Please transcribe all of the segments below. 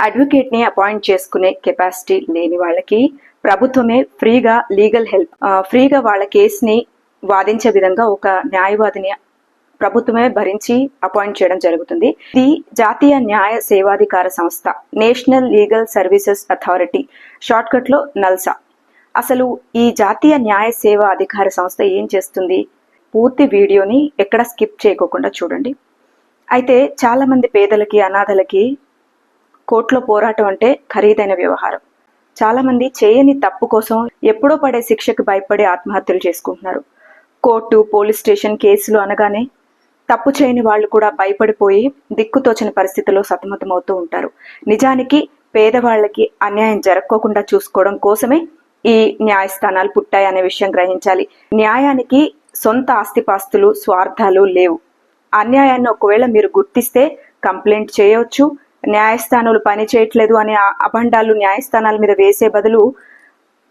Advocate ని appoint చేసుకునే capacity లేని వాళ్ళకి ప్రభుత్వమే ఫ్రీగా లీగల్ హెల్ప్, ఫ్రీగా వాళ్ళ కేసుని వాదించే విధంగా ఒక న్యాయవాదిని ప్రభుత్వమే భరించి అపాయింట్ చేయడం జరుగుతుంది. ఇది జాతీయ న్యాయ సేవాధికార సంస్థ, national legal services authority, short cut లో నల్సా. అసలు ఈ జాతీయ న్యాయ సేవా అధికార సంస్థ ఏం చేస్తుంది? పూర్తి వీడియోని ఎక్కడ స్కిప్ చేయకోకుండా చూడండి. అయితే చాలా మంది పేదలకి, అనాథలకి కోర్టులో పోరాటం అంటే ఖరీదైన వ్యవహారం. చాలా మంది చేయని తప్పు కోసం ఎప్పుడో పడే శిక్షకు భయపడి ఆత్మహత్యలు చేసుకుంటున్నారు. కోర్టు, పోలీస్ స్టేషన్ కేసులు అనగానే తప్పు చేయని వాళ్ళు కూడా భయపడిపోయి దిక్కుతోచని పరిస్థితిలో సతమతమవుతూ ఉంటారు. నిజానికి పేదవాళ్లకి అన్యాయం జరగకోకుండా చూసుకోవడం కోసమే ఈ న్యాయస్థానాలు పుట్టాయనే విషయం గ్రహించాలి. న్యాయానికి సొంత ఆస్తిపాస్తులు, స్వార్థాలు లేవు. అన్యాయాన్ని ఒకవేళ మీరు గుర్తిస్తే కంప్లైంట్ చేయవచ్చు. న్యాయస్థానాలు పని చేయట్లేదు అనే అభండాలు న్యాయస్థానాల మీద వేసే బదులు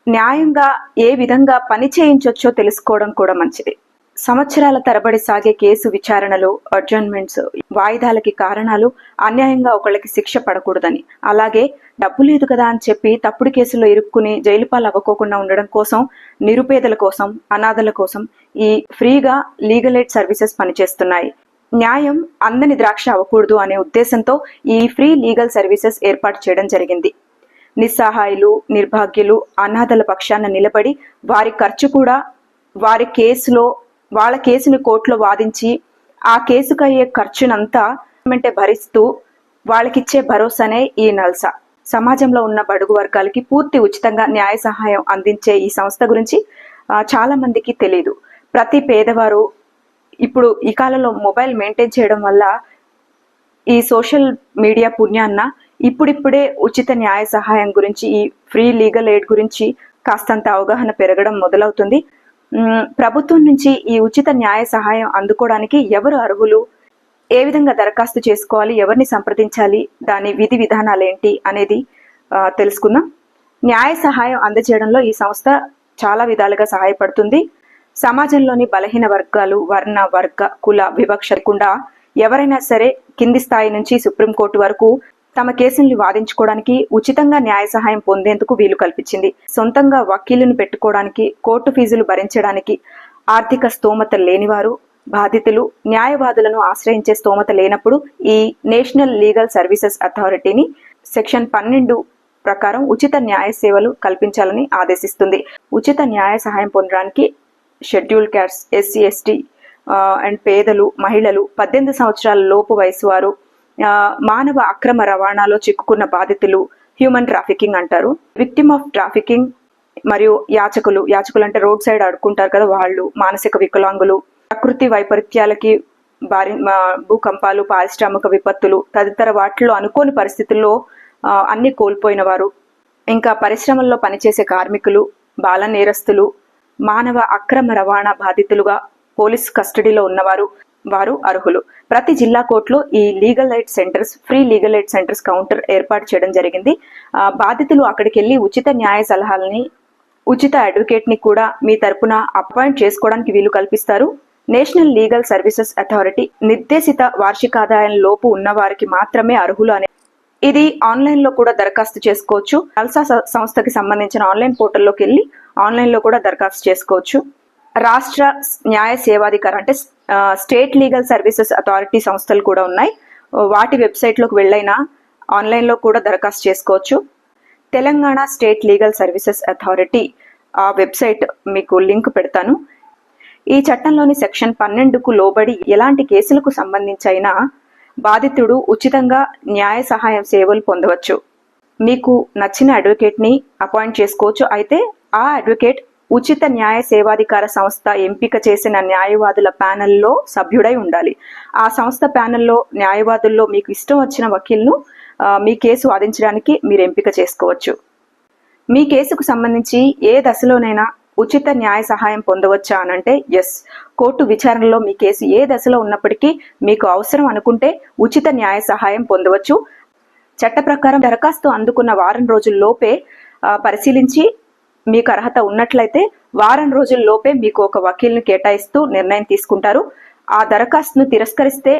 న్యాయంగా ఏ విధంగా పని చేయించొచ్చో తెలుసుకోవడం కూడా మంచిది. సంవత్సరాల తరబడి సాగే కేసు విచారణలు, అడ్జర్న్మెంట్స్, వాయిదాలకి కారణాలు అన్యాయంగా ఒకళ్ళకి శిక్ష పడకూడదని, అలాగే డబ్బు లేదు కదా అని చెప్పి తప్పుడు కేసులో ఇరుక్కుని జైలు పాలు అవ్వకోకుండా ఉండడం కోసం, నిరుపేదల కోసం, అనాథల కోసం ఈ ఫ్రీగా లీగల్ ఎయిడ్ సర్వీసెస్ పనిచేస్తున్నాయి. న్యాయం అందని ద్రాక్ష అవ్వకూడదు అనే ఉద్దేశంతో ఈ ఫ్రీ లీగల్ సర్వీసెస్ ఏర్పాటు చేయడం జరిగింది. నిస్సహాయులు, నిర్భాగ్యులు, అనాథల పక్షాన నిలబడి వారి ఖర్చు కూడా వారి కేసులో వాళ్ళ కేసుని కోర్టులో వాదించి ఆ కేసుకు అయ్యే ఖర్చునంతా భరిస్తూ వాళ్ళకిచ్చే భరోసానే ఈ నల్సా. సమాజంలో ఉన్న బడుగు వర్గాలకి పూర్తి ఉచితంగా న్యాయ సహాయం అందించే ఈ సంస్థ గురించి చాలా మందికి తెలియదు. ప్రతి పేదవారు ఇప్పుడు ఈ కాలంలో మొబైల్ మెయింటైన్ చేయడం వల్ల ఈ సోషల్ మీడియా పుణ్యాన్న ఇప్పుడిప్పుడే ఉచిత న్యాయ సహాయం గురించి, ఈ ఫ్రీ లీగల్ ఎయిడ్ గురించి కాస్తంత అవగాహన పెరగడం మొదలవుతుంది. ప్రభుత్వం నుంచి ఈ ఉచిత న్యాయ సహాయం అందుకోవడానికి ఎవరు అర్హులు, ఏ విధంగా దరఖాస్తు చేసుకోవాలి, ఎవరిని సంప్రదించాలి, దాని విధి విధానాలు ఏంటి అనేది తెలుసుకుందాం. న్యాయ సహాయం అందజేయడంలో ఈ సంస్థ చాలా విధాలుగా సహాయపడుతుంది. సమాజంలోని బలహీన వర్గాలు, వర్ణ, వర్గ, కుల వివక్ష లేకుండా ఎవరైనా సరే కింది స్థాయి నుంచి సుప్రీంకోర్టు వరకు తమ కేసుల్ని వాదించుకోవడానికి, ఉచితంగా న్యాయ సహాయం పొందేందుకు వీలు కల్పించింది. సొంతంగా వకీలును పెట్టుకోవడానికి, కోర్టు ఫీజులు భరించడానికి ఆర్థిక స్తోమత లేనివారు, బాధితులు న్యాయవాదులను ఆశ్రయించే స్తోమత లేనప్పుడు ఈ నేషనల్ లీగల్ సర్వీసెస్ అథారిటీని సెక్షన్ 12 ప్రకారం ఉచిత న్యాయ సేవలు కల్పించాలని ఆదేశిస్తుంది. ఉచిత న్యాయ సహాయం పొందడానికి schedule caste, SC, ST and పేదలు, మహిళలు, 18 సంవత్సరాల లోపు వయసు వారు, మానవ అక్రమ రవాణాలో చిక్కుకున్న బాధితులు, హ్యూమన్ ట్రాఫికింగ్ అంటారు, విక్టిమ్ ఆఫ్ ట్రాఫికింగ్, మరియు యాచకులు అంటే రోడ్ సైడ్ అడుక్కుంటారు కదా వాళ్ళు, మానసిక వికలాంగులు, ప్రకృతి వైపరీత్యాలకి, భూకంపాలు, పారిశ్రామిక విపత్తులు తదితర వాటిలో అనుకోని పరిస్థితుల్లో అన్ని కోల్పోయిన వారు, ఇంకా పరిశ్రమల్లో పనిచేసే కార్మికులు, బాల నేరస్తులు, మానవ అక్రమ రవాణా బాధితులుగా పోలీస్ కస్టడీలో ఉన్నవారు వారు అర్హులు. ప్రతి జిల్లా కోర్టులో ఈ legal aid centres, free legal aid centres counter ఏర్పాటు చేయడం జరిగింది. బాధితులు అక్కడికి వెళ్లి ఉచిత న్యాయ సలహాలని, ఉచిత అడ్వకేట్ ని కూడా మీ తరపున అపాయింట్ చేసుకోవడానికి వీలు కల్పిస్తారు. నేషనల్ లీగల్ సర్వీసెస్ అథారిటీ నిర్దేశిత వార్షికాదాయం లోపు ఉన్న వారికి మాత్రమే అర్హులు అనే ఇది ఆన్లైన్ లో కూడా దరఖాస్తు చేసుకోవచ్చు. నల్సా సంస్థకి సంబంధించిన ఆన్లైన్ పోర్టల్లోకి వెళ్ళి ఆన్లైన్ లో కూడా దరఖాస్తు చేసుకోవచ్చు. రాష్ట్ర న్యాయ సేవాధికార అంటే స్టేట్ లీగల్ సర్వీసెస్ అథారిటీ సంస్థలు కూడా ఉన్నాయి. వాటి వెబ్సైట్ లోకి వెళ్ళైనా ఆన్లైన్ లో కూడా దరఖాస్తు చేసుకోవచ్చు. Telangana state legal services authority ఆ వెబ్సైట్ మీకు లింక్ పెడతాను. ఈ చట్టంలోని సెక్షన్ 12కు లోబడి ఎలాంటి కేసులకు సంబంధించైనా బాధితుడు ఉచితంగా న్యాయ సహాయం సేవలు పొందవచ్చు. మీకు నచ్చిన అడ్వకేట్ ని అపాయింట్ చేసుకోవచ్చు. అయితే ఆ అడ్వకేట్ ఉచిత న్యాయ సేవాధికార సంస్థ ఎంపిక చేసిన న్యాయవాదుల ప్యానెల్లో సభ్యుడై ఉండాలి. ఆ సంస్థ ప్యానెల్లో న్యాయవాదుల్లో మీకు ఇష్టం వచ్చిన వకీల్ను మీ కేసు వాదించడానికి మీరు ఎంపిక చేసుకోవచ్చు. మీ కేసుకు సంబంధించి ఏ దశలోనైనా ఉచిత న్యాయ సహాయం పొందవచ్చా అనంటే ఎస్. కోర్టు విచారణలో మీ కేసు ఏ దశలో ఉన్నప్పటికీ మీకు అవసరం అనుకుంటే ఉచిత న్యాయ సహాయం పొందవచ్చు. చట్ట ప్రకారం దరఖాస్తు అందుకున్న వారం రోజుల్లోపే పరిశీలించి మీకు అర్హత ఉన్నట్లయితే వారం రోజుల్లోపే మీకు ఒక వకీల్ని కేటాయిస్తూ నిర్ణయం తీసుకుంటారు. ఆ దరఖాస్తును తిరస్కరిస్తే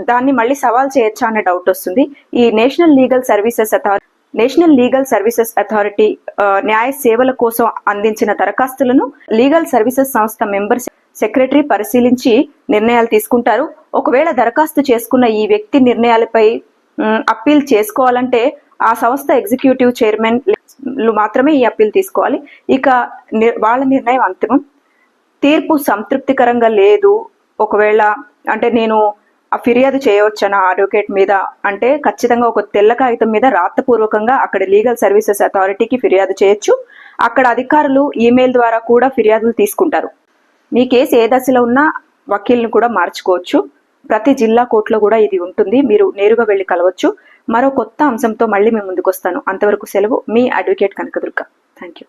దాన్ని మళ్ళీ సవాల్ చేయొచ్చా అనే డౌట్ వస్తుంది. ఈ నేషనల్ లీగల్ సర్వీసెస్ అథారిటీ న్యాయ సేవల కోసం అందించిన దరఖాస్తులను లీగల్ సర్వీసెస్ సంస్థ మెంబర్ సెక్రటరీ పరిశీలించి నిర్ణయాలు తీసుకుంటారు. ఒకవేళ దరఖాస్తు చేసుకున్న ఈ వ్యక్తి నిర్ణయాలపై అప్పీల్ చేసుకోవాలంటే ఆ సంస్థ ఎగ్జిక్యూటివ్ చైర్మన్ మాత్రమే ఈ అప్పీల్ తీసుకోవాలి. ఇక వాళ్ళ నిర్ణయం అంతిమం. తీర్పు సంతృప్తికరంగా లేదు, ఒకవేళ అంటే నేను ఫిర్యాదు చేయవచ్చా అడ్వకేట్ మీద అంటే ఖచ్చితంగా ఒక తెల్ల కాగితం మీద రాతపూర్వకంగా అక్కడ లీగల్ సర్వీసెస్ అథారిటీకి ఫిర్యాదు చేయొచ్చు. అక్కడ అధికారులు ఈమెయిల్ ద్వారా కూడా ఫిర్యాదులు తీసుకుంటారు. మీ కేసు ఏ దశలో ఉన్నా వకీల్ని కూడా మార్చుకోవచ్చు. ప్రతి జిల్లా కోర్టులో కూడా ఇది ఉంటుంది, మీరు నేరుగా వెళ్ళి కలవచ్చు. మరో కొత్త అంశంతో మళ్ళీ మేము ముందుకు వస్తాను. అంతవరకు సెలవు. మీ అడ్వకేట్ కనకదుర్గ. Thank you.